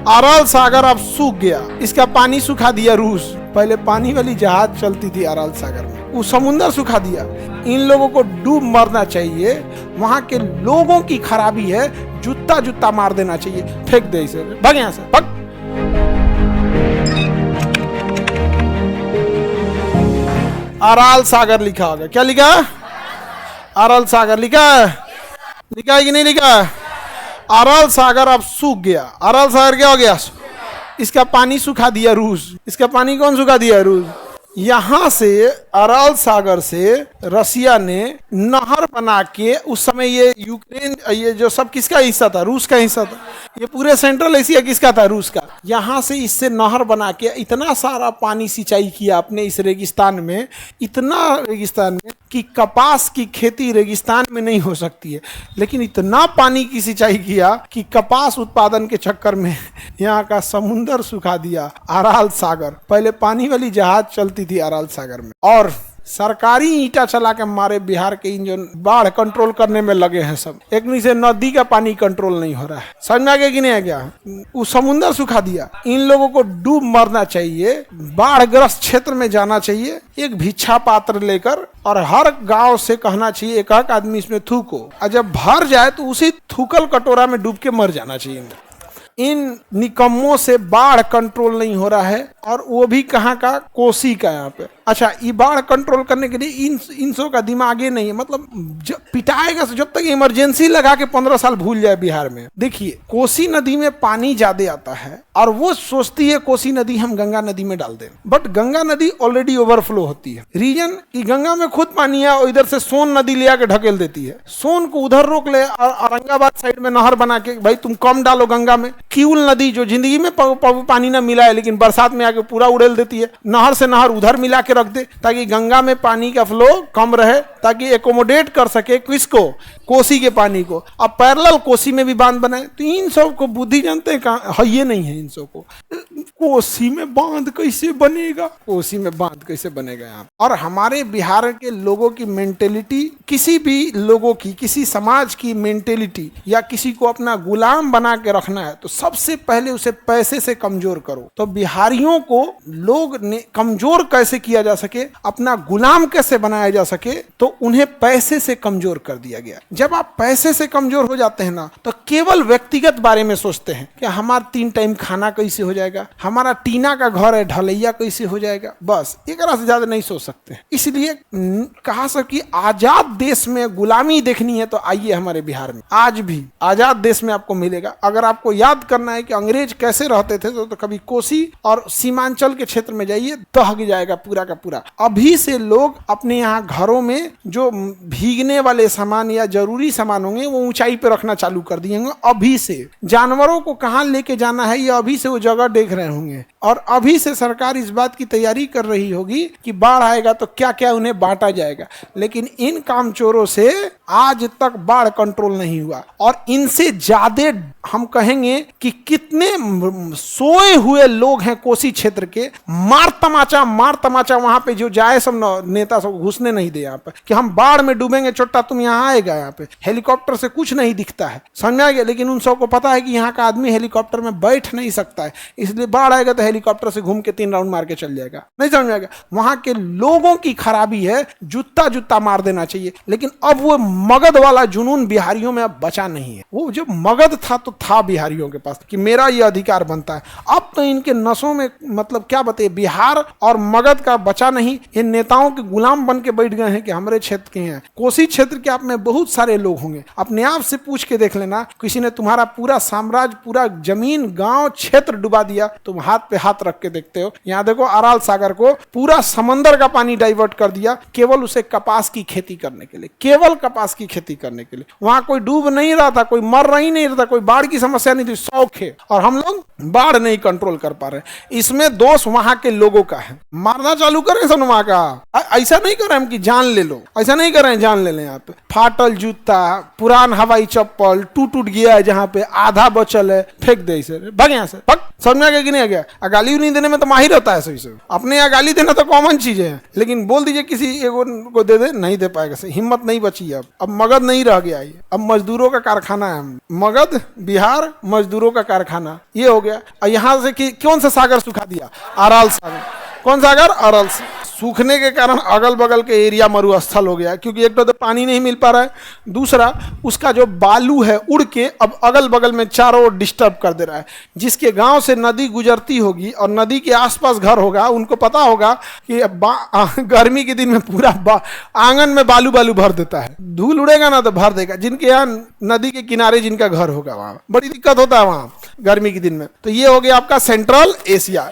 अरल सागर अब सूख गया, इसका पानी सुखा दिया रूस। पहले पानी वाली जहाज चलती थी अरल सागर में, वो समुंदर सुखा दिया। इन लोगों को डूब मरना चाहिए, वहां के लोगों की खराबी है, जूता जूता मार देना चाहिए, फेंक दे इसे, भाग यहाँ से भाग। अरल सागर लिखा होगा, क्या लिखा है? अरल सागर लिखा है, लिखा है कि नहीं लिखा है? अरल सागर अब सूख गया। अरल सागर क्या हो गया? इसका पानी सुखा दिया रूस। इसका पानी कौन सुखा दिया? रूस। यहां से अरल सागर से रसिया ने नहर बना के, उस समय ये यूक्रेन, ये जो सब किसका हिस्सा था? रूस का हिस्सा था। ये पूरे सेंट्रल एशिया किसका था? रूस का। यहां से इससे नहर बना के इतना सारा पानी सिंचाई किया अपने इस रेगिस्तान में, इतना रेगिस्तान में कि कपास की खेती रेगिस्तान में नहीं हो सकती है, लेकिन इतना पानी की सिंचाई किया कि कपास उत्पादन के चक्कर में यहाँ का समुंदर सुखा दिया। अरल सागर, पहले पानी वाली जहाज चलती थी अरल सागर में, और सरकारी ईंटा चला के हमारे बिहार के इंजन बाढ़ कंट्रोल करने में लगे हैं सब। एक से नदी का पानी कंट्रोल नहीं हो रहा है, समझ में आ गया कि नहीं आ गया? वो समुंदर सुखा दिया। इन लोगों को डूब मरना चाहिए, बाढ़ग्रस्त क्षेत्र में जाना चाहिए, एक भिक्षा पात्र लेकर, और हर गांव से कहना चाहिए एक एक आदमी इसमें थूको, और जब भर जाए तो उसी थूकल कटोरा में डूब के मर जाना चाहिए। इन निकम्मों से बाढ़ कंट्रोल नहीं हो रहा है, और वो भी कहाँ का? कोसी का। यहाँ पे अच्छा, ये बाढ़ कंट्रोल करने के लिए इन सब का दिमाग ही नहीं है, मतलब पिटाएगा जब तक इमरजेंसी लगा के 15 साल भूल जाए बिहार में। देखिए, कोसी नदी में पानी ज्यादा आता है और वो सोचती है कोसी नदी हम गंगा नदी में डाल दें, बट गंगा नदी ऑलरेडी ओवरफ्लो होती है। रीजन कि गंगा में खुद पानी है, और इधर से सोन नदी ले आके ढकेल देती है। सोन को उधर रोक ले और औरंगाबाद साइड में नहर बना के भाई तुम कम डालो गंगा में। किउल नदी जो जिंदगी में पानी ना मिला है, लेकिन बरसात में आके पूरा उड़ेल देती है। नहर से नहर उधर मिला के रख दे ताकि गंगा में पानी का फ्लो कम रहे, ताकि एकोमोडेट कर सके किसको? कोसी के पानी को। अब पैरेलल कोसी में भी बांध बनाए। तो इन सब को बुद्धि जानते हैं कहाँ है? ये नहीं है इन सब को। कोसी में बांध कैसे बनेगा? कोसी में बांध कैसे बनेगा यहाँ? और हमारे बिहार के लोगों की मेंटेलिटी, किसी भी लोगों की, किसी समाज की मेंटेलिटी, या किसी को अपना गुलाम बना के रखना है तो सबसे पहले उसे पैसे से कमजोर करो। तो बिहारियों को लोग ने कमजोर कैसे किया जा सके, अपना गुलाम कैसे बनाया जा सके, तो उन्हें पैसे से कमजोर कर दिया गया। जब आप पैसे से कमजोर हो जाते हैं ना, तो केवल व्यक्तिगत बारे में सोचते हैं कि हमारा 3 टाइम खाना कैसे हो जाएगा, हमारा टीना का घर है ढलैया कैसे हो जाएगा, बस एक से ज्यादा नहीं सोच सकते। इसलिए कहा सक कि आजाद देश में गुलामी देखनी है तो आइए हमारे बिहार में, आज भी आजाद देश में आपको मिलेगा। अगर आपको याद करना है कि अंग्रेज कैसे रहते थे तो कभी कोसी और सीमांचल के क्षेत्र में जाइए, दह जाएगा पूरा का पूरा। अभी से लोग अपने यहाँ घरों में जो भीगने वाले सामान या जरूरी सामान होंगे वो ऊंचाई पे रखना चालू कर दिए होंगे। अभी से जानवरों को कहाँ लेके जाना है ये अभी से वो जगह देख रहे होंगे, और अभी से सरकार इस बात की तैयारी कर रही होगी कि बाढ़ आएगा तो क्या क्या उन्हें बांटा जाएगा। लेकिन इन कामचोरों से आज तक बाढ़ कंट्रोल नहीं हुआ, और इनसे ज्यादा हम कहेंगे कि कितने सोए हुए लोग हैं कोसी क्षेत्र के। मार तमाचा वहां पे जो जाए सब नेता सब घुसने नहीं दे यहाँ पे, कि हम बाढ़ में डूबेंगे चोट्टा तुम यहाँ आएगा। यहाँ पे हेलीकॉप्टर से कुछ नहीं दिखता है, समझा गया? लेकिन उन सबको पता है कि यहाँ का आदमी हेलीकॉप्टर में बैठ नहीं सकता है, इसलिए बाढ़ आएगा तो हेलीकॉप्टर से घूम के 3 राउंड मार के चल जाएगा। नहीं समझ आएगा? वहां के लोगों की खराबी है, जूता जूता मार देना चाहिए। लेकिन अब वो मगध वाला जुनून बिहारियों में अब बचा नहीं है। वो जब मगध था तो था बिहारियों के पास कि मेरा ये अधिकार बनता है। अब तो इनके नसों में मतलब क्या बताइए, बिहार और मगध का बचा नहीं। ये नेताओं के गुलाम बन के बैठ गए हैं कि हमारे क्षेत्र के हैं। कोसी क्षेत्र के आप में बहुत सारे लोग होंगे, अपने आप से पूछ के देख लेना, किसी ने तुम्हारा पूरा साम्राज्य, पूरा जमीन, गांव, क्षेत्र डुबा दिया, तुम हाथ पे हाथ रख के देखते हो। यहाँ देखो अरल सागर को पूरा समंदर का पानी डाइवर्ट कर दिया, केवल उसे कपास की खेती करने के लिए, केवल कपास की खेती करने के लिए। वहां कोई डूब नहीं रहा था, कोई मर रही नहीं रहा था, कोई बाढ़ की समस्या नहीं थी, शौक है। और हम लोग बाढ़ नहीं कंट्रोल कर पा रहे। इसमें दोष वहां के लोगों का है। मारना चालू करें सन वहां का, ऐसा नहीं कर रहे हम कि जान ले लो, ऐसा नहीं कर रहे हैं जान ले लें। आप फाटल जूता, पुरान हवाई चप्पल टूट गया है, जहां पे आधा बचल है फेंक दे इसे, भाग यहाँ से, भाग। समझ में आ गया कि नहीं आ गया? गाली नहीं देने में तो माहिर होता है सही से, अपने यहाँ गाली देना तो कॉमन चीज है, लेकिन बोल दीजिए किसी एगो को दे दे, नहीं दे पाएगा सही, हिम्मत नहीं बची। अब मगध नहीं रह गया ये, अब मजदूरों का कारखाना है, मगध बिहार मजदूरों का कारखाना ये हो गया। और यहाँ से कौन सा सागर सुखा दिया? अराल सागर। कौन सागर? अराल। सूखने के कारण अगल बगल के एरिया मरुस्थल हो गया, क्योंकि एक तो पानी नहीं मिल पा रहा है, दूसरा उसका जो बालू है उड़ के अब अगल बगल में चारों ओर डिस्टर्ब कर दे रहा है। जिसके गांव से नदी गुजरती होगी और नदी के आसपास घर होगा, उनको पता होगा कि गर्मी के दिन में पूरा आंगन में बालू बालू भर देता है, धूल उड़ेगा ना तो भर देगा। जिनके यहाँ नदी के किनारे जिनका घर होगा वहां बड़ी दिक्कत होता है वहां गर्मी के दिन में। तो ये हो गया आपका सेंट्रल एशिया।